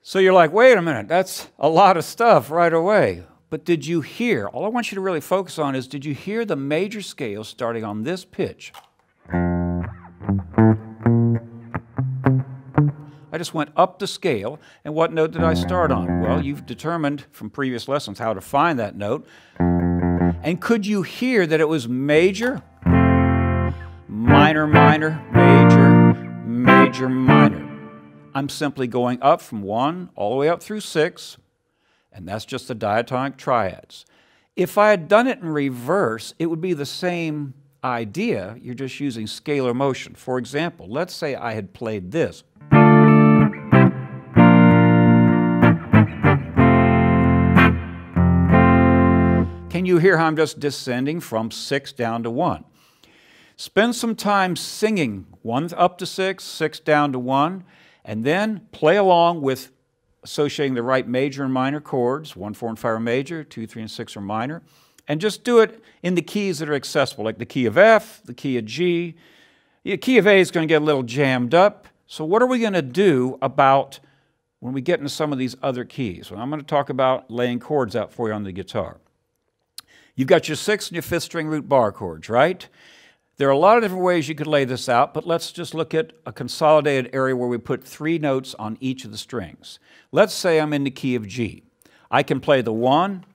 So you're like, wait a minute, that's a lot of stuff right away. But did you hear? All I want you to really focus on is, did you hear the major scale starting on this pitch? I just went up the scale, and what note did I start on? Well, you've determined from previous lessons how to find that note. And could you hear that it was major, minor, minor, major, major, minor? I'm simply going up from 1 all the way up through 6, and that's just the diatonic triads. If I had done it in reverse, it would be the same idea. You're just using scalar motion. For example, let's say I had played this. Can you hear how I'm just descending from 6 down to 1? Spend some time singing 1 up to 6, 6 down to 1, and then play along with associating the right major and minor chords. 1, 4, and 5 are major, 2, 3, and 6 are minor. And just do it in the keys that are accessible, like the key of F, the key of G. The key of A is going to get a little jammed up. So what are we going to do about when we get into some of these other keys? Well, I'm going to talk about laying chords out for you on the guitar. You've got your 6th and your 5th string root bar chords, right? There are a lot of different ways you could lay this out, but let's just look at a consolidated area where we put 3 notes on each of the strings. Let's say I'm in the key of G. I can play the 1,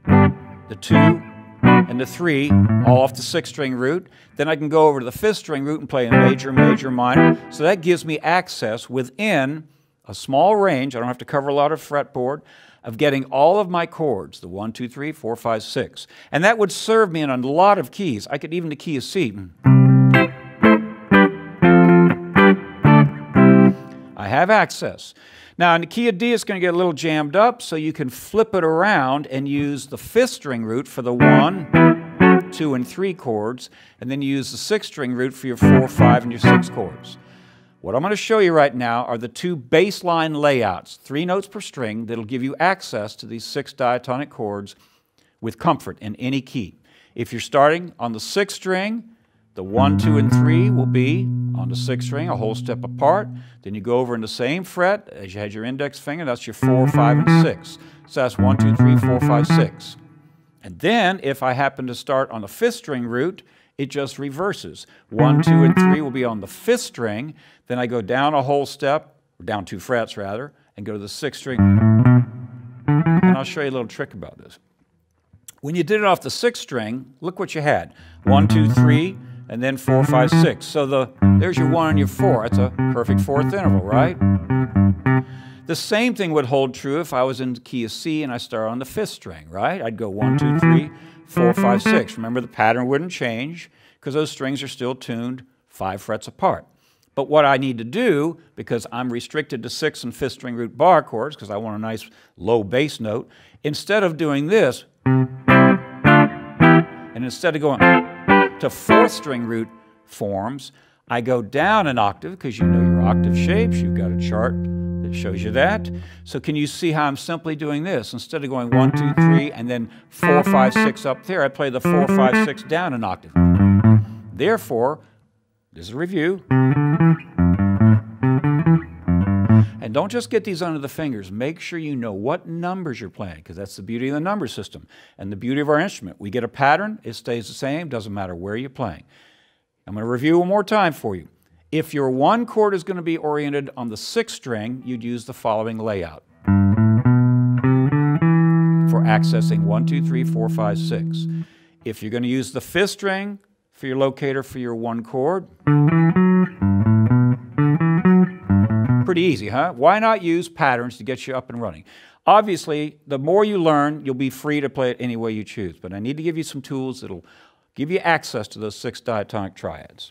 the 2, and the 3, all off the 6th string root. Then I can go over to the 5th string root and play a major, major, minor. So that gives me access within a small range, I don't have to cover a lot of fretboard, of getting all of my chords, the 1, 2, 3, 4, 5, 6. And that would serve me in a lot of keys. I could even the key of C. I have access. Now in the key of D it's going to get a little jammed up, so you can flip it around and use the 5th string root for the 1, 2, and 3 chords, and then you use the 6th string root for your 4, 5, and your 6 chords. What I'm going to show you right now are the 2 baseline layouts, 3 notes per string, that'll give you access to these 6 diatonic chords with comfort in any key. If you're starting on the 6th string, the 1, 2, and 3 will be on the 6th string, a whole step apart. Then you go over in the same fret as you had your index finger, that's your 4, 5, and 6. So that's 1, 2, 3, 4, 5, 6. And then if I happen to start on the 5th string root, it just reverses. 1, 2, and 3 will be on the 5th string. Then I go down a whole step, or down 2 frets rather, and go to the 6th string. And I'll show you a little trick about this. When you did it off the 6th string, look what you had. 1, 2, 3, and then 4, 5, 6. So there's your 1 and your 4. That's a perfect 4th interval, right? The same thing would hold true if I was in the key of C and I started on the 5th string, right? I'd go 1, 2, 3, 4, 5, 6. Remember, the pattern wouldn't change because those strings are still tuned 5 frets apart. But what I need to do, because I'm restricted to 6th and 5th string root bar chords, because I want a nice low bass note, instead of doing this, and instead of going to 4th string root forms, I go down an octave, because you know your octave shapes. You've got a chart that shows you that. So can you see how I'm simply doing this? Instead of going 1, 2, 3, and then 4, 5, 6 up there, I play the 4, 5, 6 down an octave. Therefore, this is a review. And don't just get these under the fingers. Make sure you know what numbers you're playing, because that's the beauty of the number system and the beauty of our instrument. We get a pattern, it stays the same, doesn't matter where you're playing. I'm going to review one more time for you. If your 1 chord is going to be oriented on the 6th string, you'd use the following layout for accessing 1, 2, 3, 4, 5, 6. If you're going to use the 5th string for your locator for your 1 chord, pretty easy, huh? Why not use patterns to get you up and running? Obviously, the more you learn, you'll be free to play it any way you choose. But I need to give you some tools that'll give you access to those 6 diatonic triads.